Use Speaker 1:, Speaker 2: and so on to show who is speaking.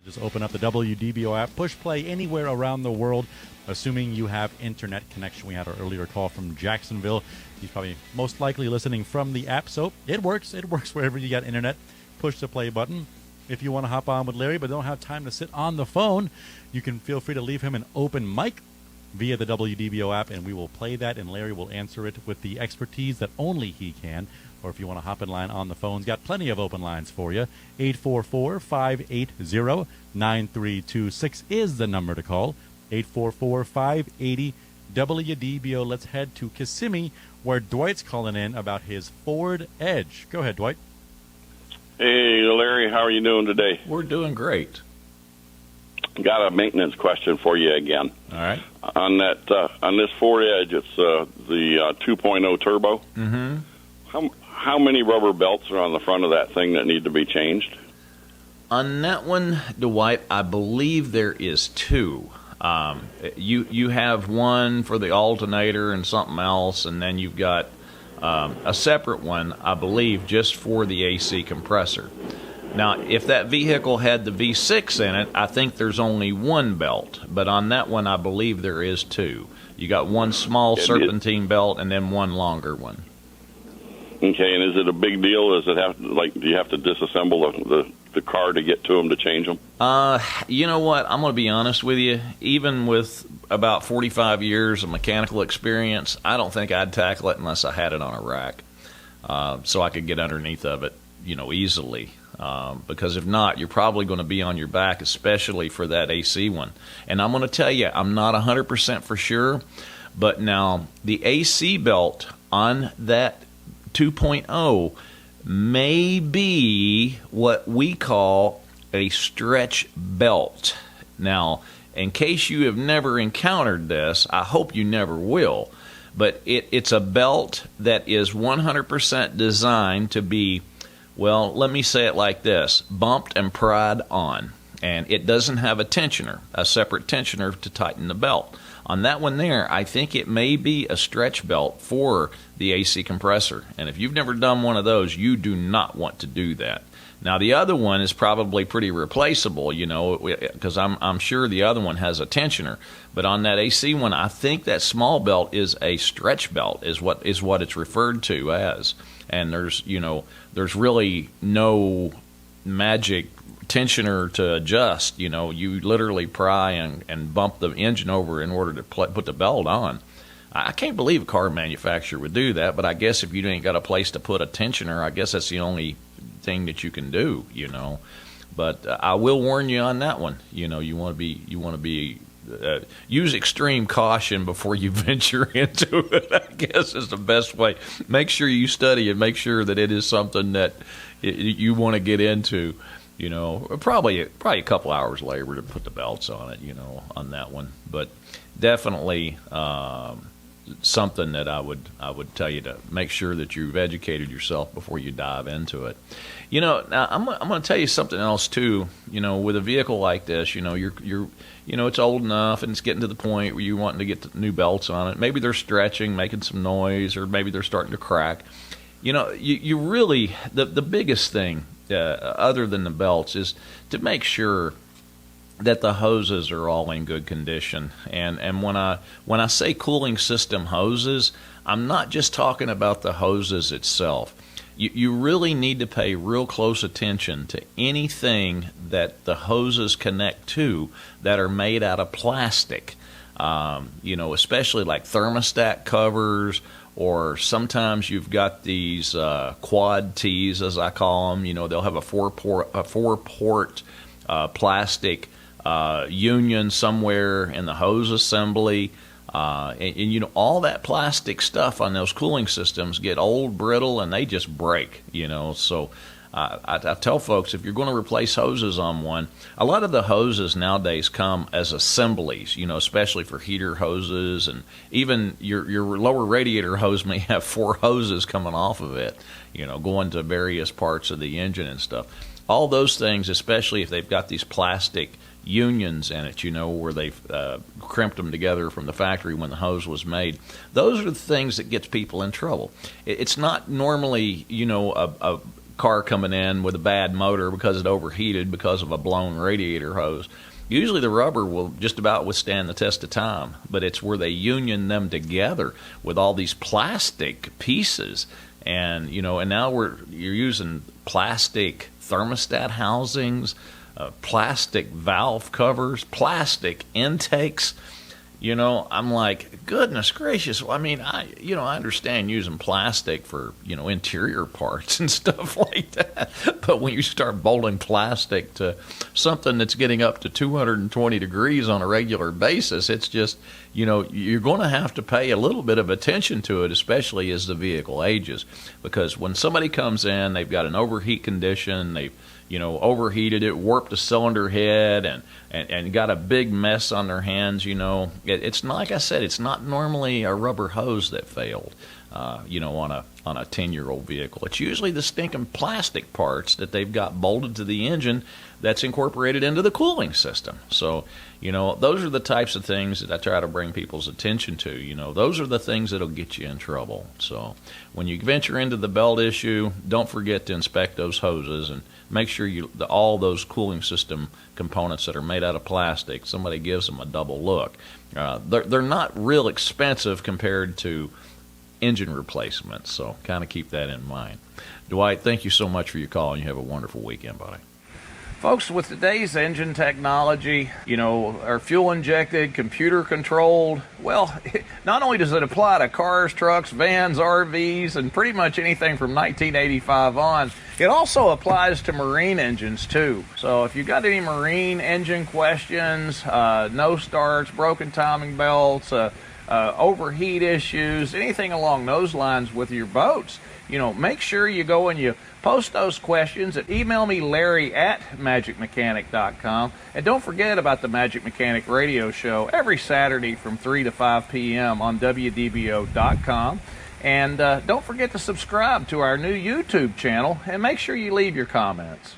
Speaker 1: Just open up the WDBO app, push play anywhere around the world, assuming you have internet connection. We had our earlier call from Jacksonville. He's probably most likely listening from the app, so it works. It works wherever you got internet. Push the play button. If you want to hop on with Larry but don't have time to sit on the phone, you can feel free to leave him an open mic via the WDBO app, and we will play that, and Larry will answer it with the expertise that only he can. Or if you want to hop in line on the phone, he's got plenty of open lines for you. 844-580-9326 is the number to call. 844-580-WDBO. Let's head to Kissimmee, where Dwight's calling in about his Ford Edge. Go ahead, Dwight.
Speaker 2: Hey, Larry, how are you doing today?
Speaker 3: We're doing great.
Speaker 2: Got a maintenance question for you again.
Speaker 3: All right.
Speaker 2: On this Ford Edge, it's the 2.0 turbo.
Speaker 3: Mm-hmm.
Speaker 2: How many rubber belts are on the front of that thing that need to be changed?
Speaker 3: On that one, Dwight, I believe there is two. You have one for the alternator and something else, and then you've got a separate one, I believe, just for the AC compressor. Now, if that vehicle had the V6 in it, I think there's only one belt. But on that one, I believe there is two. You got one small serpentine belt and then one longer one.
Speaker 2: Okay, and is it a big deal? Does it have do you have to disassemble the car to get to them to change them?
Speaker 3: You know what? I'm going to be honest with you. Even with about 45 years of mechanical experience, I don't think I'd tackle it unless I had it on a rack, so I could get underneath of it, easily. Because if not, you're probably going to be on your back, especially for that AC one. And I'm going to tell you, I'm not 100% for sure, but now the AC belt on that 2.0 may be what we call a stretch belt. Now, in case you have never encountered this, I hope you never will, but it's a belt that is 100% designed to be, well, let me say it like this, bumped and pried on. And it doesn't have a tensioner, a separate tensioner to tighten the belt. On that one there, I think it may be a stretch belt for the AC compressor. And if you've never done one of those, you do not want to do that. Now, the other one is probably pretty replaceable, because I'm sure the other one has a tensioner. But on that AC one, I think that small belt is a stretch belt, is what it's referred to as. And there's really no magic tensioner to adjust. You literally pry and bump the engine over in order to put the belt on. I can't believe a car manufacturer would do that, but I guess if you ain't got a place to put a tensioner, I guess that's the only thing that you can do, But I will warn you on that one. You want to be use extreme caution before you venture into it, I guess is the best way. Make sure you study and make sure that it is something that you want to get into. Probably a couple hours labor to put the belts on it, on that one. But definitely something that I would tell you to make sure that you've educated yourself before you dive into it. Now I'm going to tell you something else too. With a vehicle like this, you're it's old enough and it's getting to the point where you're wanting to get the new belts on it. Maybe they're stretching, making some noise, or maybe they're starting to crack. You really the biggest thing. Other than the belts, is to make sure that the hoses are all in good condition. And when I say cooling system hoses, I'm not just talking about the hoses itself. You really need to pay real close attention to anything that the hoses connect to that are made out of plastic. Especially like thermostat covers. Or sometimes you've got these quad T's, as I call them. They'll have a four-port plastic union somewhere in the hose assembly. And all that plastic stuff on those cooling systems get old, brittle, and they just break, So I tell folks, if you're going to replace hoses on one, a lot of the hoses nowadays come as assemblies, especially for heater hoses, and even your lower radiator hose may have 4 hoses coming off of it, going to various parts of the engine and stuff. All those things, especially if they've got these plastic unions in it, where they've crimped them together from the factory when the hose was made, those are the things that gets people in trouble. It's not normally, a car coming in with a bad motor because it overheated because of a blown radiator hose. Usually the rubber will just about withstand the test of time, but it's where they union them together with all these plastic pieces. And, and now you're using plastic thermostat housings, plastic valve covers, plastic intakes. I'm like, goodness gracious. I mean, I understand using plastic for, interior parts and stuff like that. But when you start bolting plastic to something that's getting up to 220 degrees on a regular basis, it's just, you're going to have to pay a little bit of attention to it, especially as the vehicle ages. Because when somebody comes in, they've got an overheat condition, they've overheated it, warped the cylinder head, and got a big mess on their hands. It's not, like I said, it's not normally a rubber hose that failed, on a 10-year-old vehicle. It's usually the stinking plastic parts that they've got bolted to the engine that's incorporated into the cooling system. So, those are the types of things that I try to bring people's attention to. Those are the things that'll get you in trouble. So when you venture into the belt issue, don't forget to inspect those hoses and make sure all those cooling system components that are made out of plastic, somebody gives them a double look. They're not real expensive compared to engine replacements, so kind of keep that in mind. Dwight, thank you so much for your call, and you have a wonderful weekend, buddy. Folks, with today's engine technology, are fuel injected, computer controlled, well, not only does it apply to cars, trucks, vans, RVs, and pretty much anything from 1985 on, it also applies to marine engines too. So if you've got any marine engine questions, no starts, broken timing belts, overheat issues, anything along those lines with your boats, make sure you go and you post those questions and email me, Larry at magicmechanic.com. And don't forget about the Magic Mechanic radio show every Saturday from 3 to 5 p.m. on wdbo.com. And don't forget to subscribe to our new YouTube channel and make sure you leave your comments.